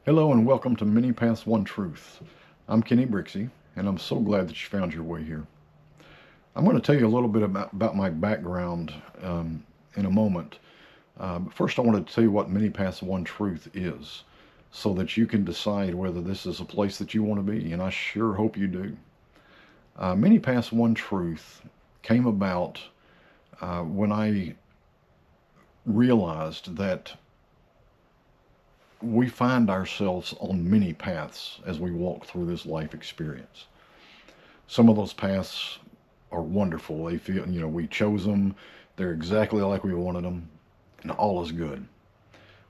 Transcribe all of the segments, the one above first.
Hello and welcome to Many Paths One Truth. I'm Kenny Brixey, and I'm so glad that you found your way here. I'm going to tell you a little bit about my background in a moment. But first, I wanted to tell you what Many Paths One Truth is so that you can decide whether this is a place that you want to be, and I sure hope you do. Many Paths One Truth came about when I realized that we find ourselves on many paths as we walk through this life experience. Some of those paths are wonderful. They feel, we chose them. They're exactly like we wanted them, and all is good.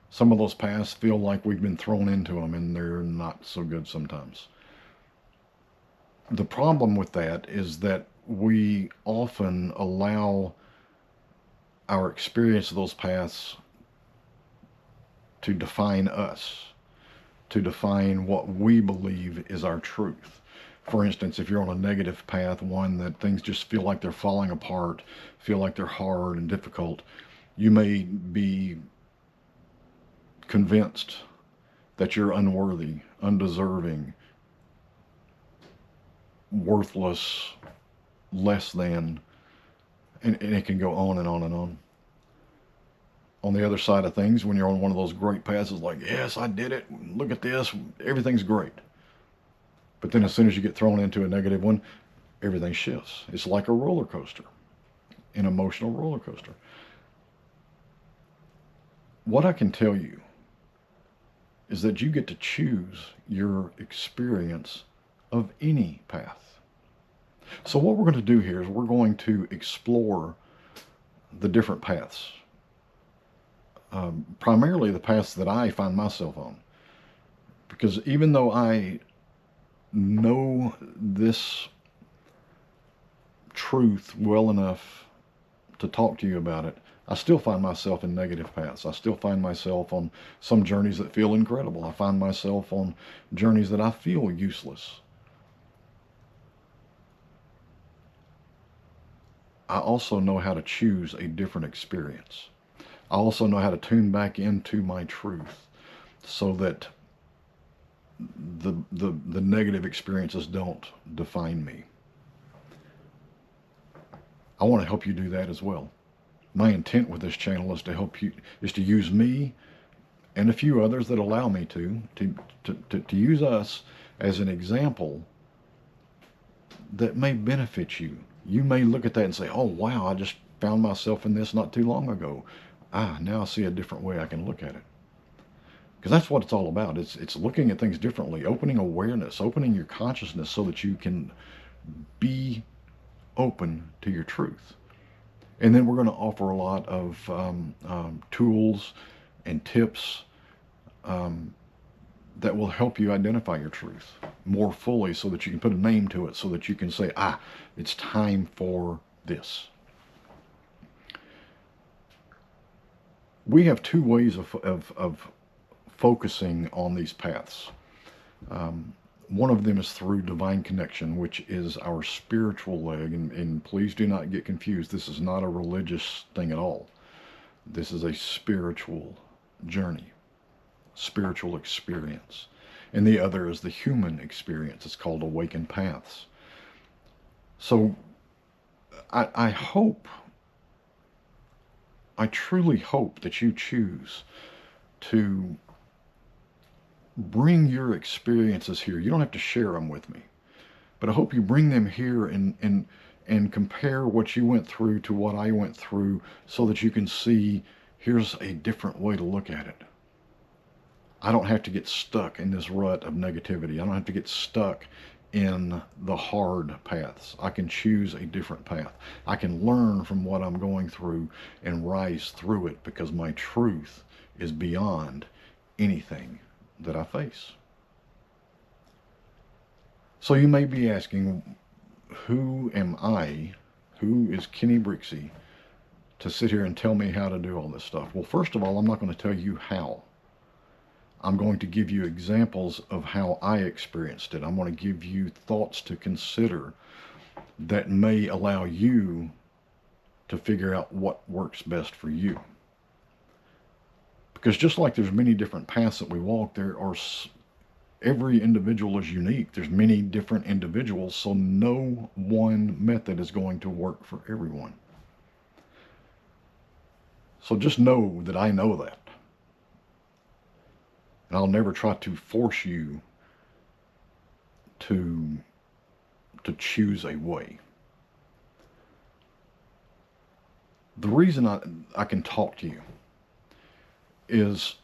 Some of those paths feel like we've been thrown into them, and they're not so good sometimes. The problem with that is that we often allow our experience of those paths to define us, to define what we believe is our truth. For instance, if you're on a negative path, one that things just feel like they're falling apart, feel like they're hard and difficult, you may be convinced that you're unworthy, undeserving, worthless, less than, and it can go on and on and on. On the other side of things, when you're on one of those great paths, it's like, yes, I did it. Look at this. Everything's great. But then as soon as you get thrown into a negative one, everything shifts. It's like a roller coaster, an emotional roller coaster. What I can tell you is that you get to choose your experience of any path. So, what we're going to do here is we're going to explore the different paths, primarily the paths that I find myself on. Because even though I know this truth well enough to talk to you about it, I still find myself in negative paths. I still find myself on some journeys that feel incredible. I find myself on journeys that I feel useless. I also know how to choose a different experience. I also know how to tune back into my truth so that the negative experiences don't define me. I want to help you do that as well. My intent with this channel is to help you, is to use me and a few others that allow me to use us as an example that may benefit you. You may look at that and say, oh, wow, I just found myself in this not too long ago. Now I see a different way I can look at it. Because that's what it's all about. It's looking at things differently, opening awareness, opening your consciousness so that you can be open to your truth. And then we're going to offer a lot of tools and tips that will help you identify your truth more fully so that you can put a name to it, so that you can say, it's time for this. We have two ways of focusing on these paths. One of them is through divine connection, which is our spiritual leg. And please do not get confused. This is not a religious thing at all. This is a spiritual journey, spiritual experience. And the other is the human experience. It's called Awakened Paths. So I hope, I truly hope that you choose to bring your experiences here. You don't have to share them with me, but I hope you bring them here and compare what you went through to what I went through so that you can see here's a different way to look at it. I don't have to get stuck in this rut of negativity. I don't have to get stuck in the hard paths. I can choose a different path. I can learn from what I'm going through and rise through it because my truth is beyond anything that I face. So you may be asking, who am I? Who is Kenny Brixey to sit here and tell me how to do all this stuff? Well, first of all, I'm not going to tell you how. I'm going to give you examples of how I experienced it. I'm going to give you thoughts to consider that may allow you to figure out what works best for you. Because just like there's many different paths that we walk, every individual is unique. There's many different individuals, so no one method is going to work for everyone. So just know that I know that. And I'll never try to force you to choose a way. The reason I can talk to you is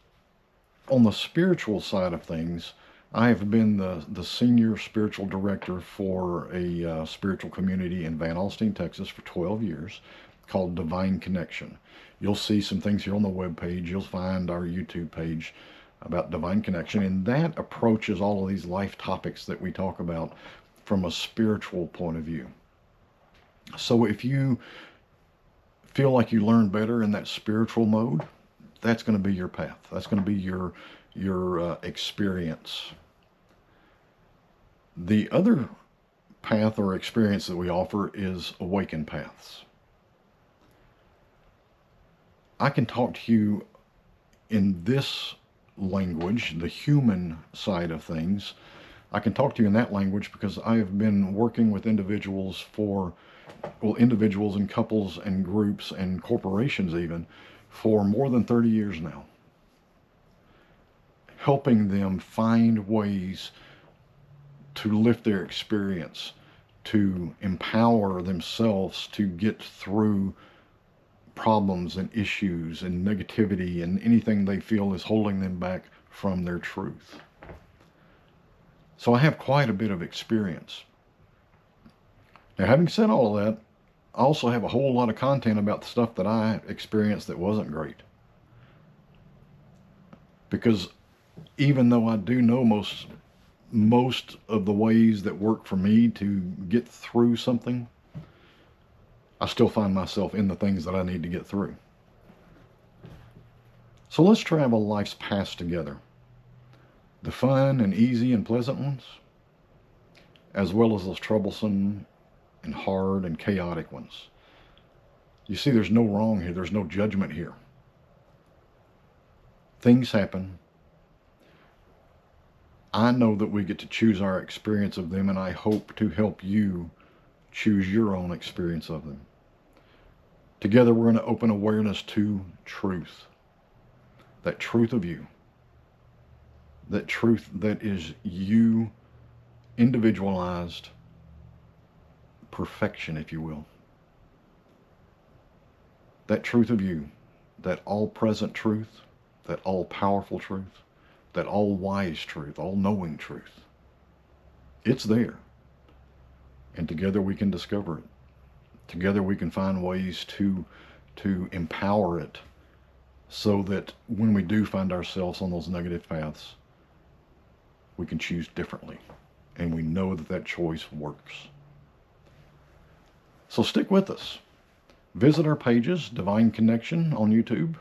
on the spiritual side of things. I have been the senior spiritual director for a spiritual community in Van Alstyne, Texas for 12 years called Divine Connection. You'll see some things here on the webpage. You'll find our YouTube page about Divine Connection, and that approaches all of these life topics that we talk about from a spiritual point of view. So if you feel like you learn better in that spiritual mode, that's going to be your path. That's going to be your experience. The other path or experience that we offer is awakened paths. I can talk to you in this language, the human side of things. I can talk to you in that language because I have been working with individuals individuals and couples and groups and corporations even for more than 30 years now, helping them find ways to lift their experience, to empower themselves to get through problems and issues and negativity and anything they feel is holding them back from their truth. So I have quite a bit of experience. Now, having said all of that, I also have a whole lot of content about the stuff that I experienced that wasn't great. Because even though I do know most of the ways that work for me to get through something, I still find myself in the things that I need to get through. So let's travel life's paths together. The fun and easy and pleasant ones, as well as those troublesome and hard and chaotic ones. You see, there's no wrong here. There's no judgment here. Things happen. I know that we get to choose our experience of them, and I hope to help you choose your own experience of them. Together, we're going to open awareness to truth. That truth of you. That truth that is you, individualized perfection, if you will. That truth of you, that all-present truth, that all-powerful truth, that all-wise truth, all-knowing truth. It's there. And together we can discover it. Together we can find ways to empower it so that when we do find ourselves on those negative paths, we can choose differently. And we know that that choice works. So stick with us. Visit our pages, Divine Connection on YouTube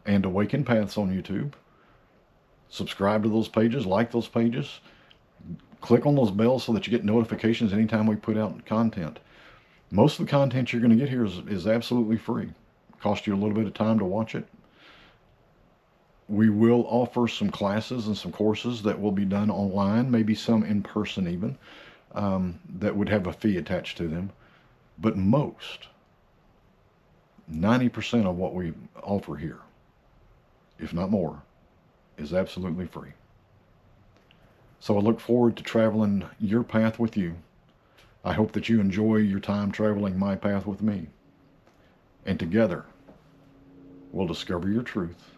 and Awakened Paths on YouTube. Subscribe to those pages, like those pages. Click on those bells so that you get notifications anytime we put out content. Most of the content you're going to get here is absolutely free. It costs you a little bit of time to watch it. We will offer some classes and some courses that will be done online, maybe some in person even, that would have a fee attached to them. But 90% of what we offer here, if not more, is absolutely free. So I look forward to traveling your path with you. I hope that you enjoy your time traveling my path with me. And together, we'll discover your truth.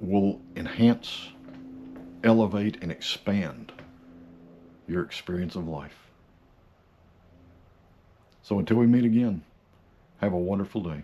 We'll enhance, elevate, and expand your experience of life. So until we meet again, have a wonderful day.